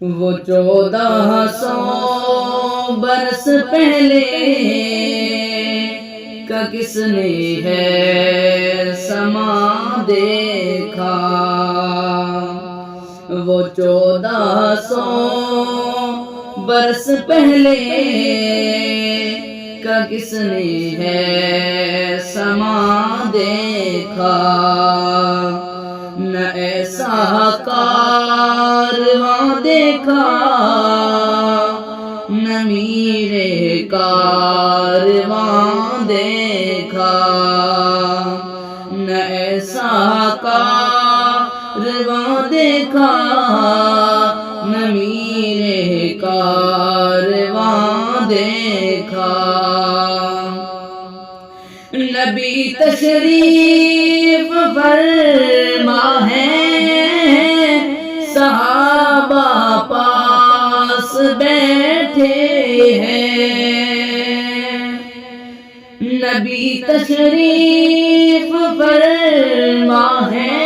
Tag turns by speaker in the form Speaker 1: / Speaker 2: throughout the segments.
Speaker 1: وہ 1400 برس پہلے کا کس نے ہے سما دیکھا، وہ 1400 برس پہلے کا کس نے ہے سما دیکھا، نہ ایسا کارواں دیکھا، نہ میرے کارواں دیکھا، نہ ایسا کارواں دیکھا، نہ میرے کارواں دیکھا۔ نبی تشریف فرما ہے، صحابہ پاس بیٹھے ہیں، نبی تشریف فرما ہے،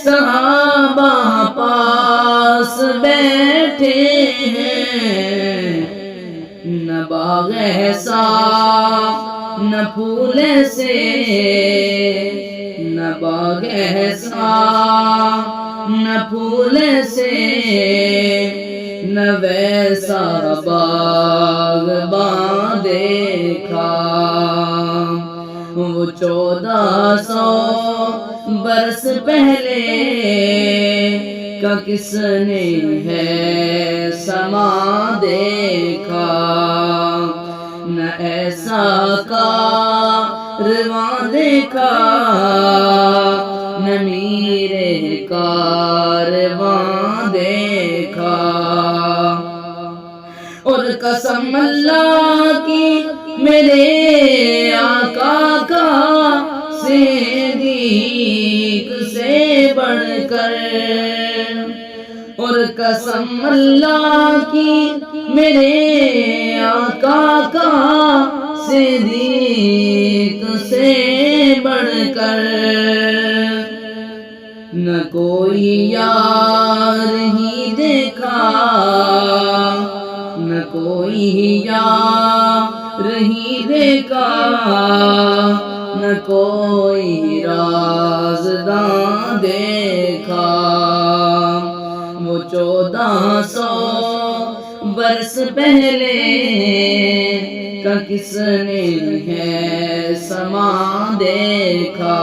Speaker 1: صحابہ پاس بیٹھے ہیں، نہ باغ ایسا نہ پھول سے، نہ باغ ایسا نہ پھول سے، نہ ویسا باغباں دیکھا، وہ 1400 برس پہلے کا کس نے ہے سما دیکھا، نہ ایسا کارواں دیکھا، نہ میرے کارواں دیکھا۔ اور قسم اللہ کی میرے آقا کا، صدیق سے بڑھ کر، اور قسم اللہ کی میرے آقا کا، صدیق سے بڑھ کر، نہ کوئی یار ہی دیکھا، نہ کوئی یار ہی دیکھا، نہ کوئی رازداں دیکھا، وہ 1400 برس پہلے کا کس نے ہے سما دیکھا،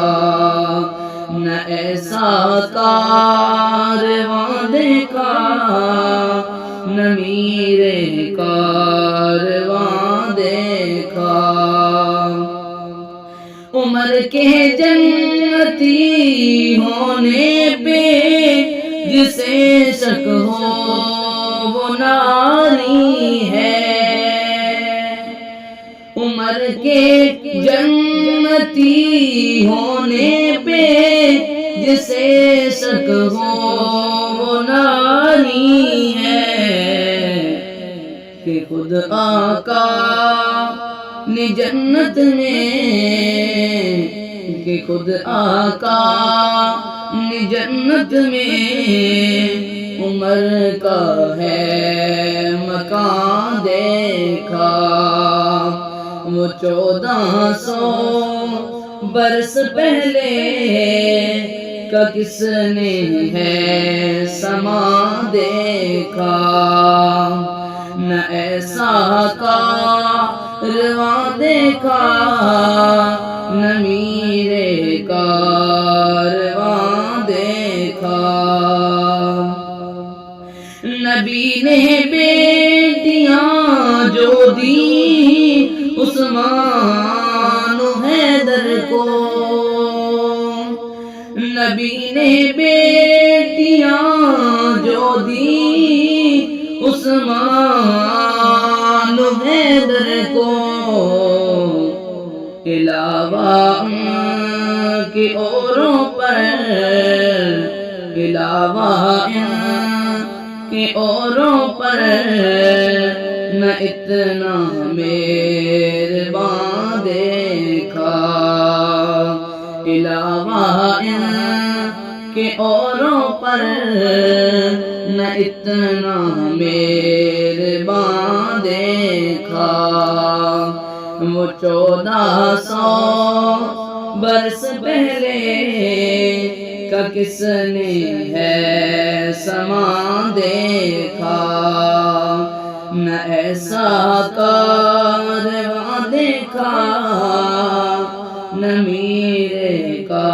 Speaker 1: نہ ایسا کارواں دیکھا، نہ میرے کارواں دیکھا۔ عمر کے جنتی ہونے پہ جسے شک ہو وہ ناری ہے، عمر کے جنتی ہونے پہ جسے شک ہو وہ ناری ہے، کہ خود آقا نے جنت میں، کہ خود آقا نے جنت میں عمر کا ہے مکان دیکھا، وہ 1400 برس پہلے کا کس نے ہے سما دیکھا، نہ ایسا کارواں دیکھا، نہ میرے کارواں دیکھا۔ نبی نے بیٹیاں جو دی عثمان و حیدر کو، نبی نے بیٹیاں جو دی عثمان و حیدر کو، علاوہ ان کے اوروں پر، علاوہ ان کے اوروں پر، نہ اتنا مہرباں دیکھا، علاوہ ان کے اوروں پر نہ اتنا مہربان دیکھا۔ وہ 1400 برس پہلے کا کس نے ہے سما دیکھا۔ نہ ایسا کارواں دیکھا، نہ میرے کا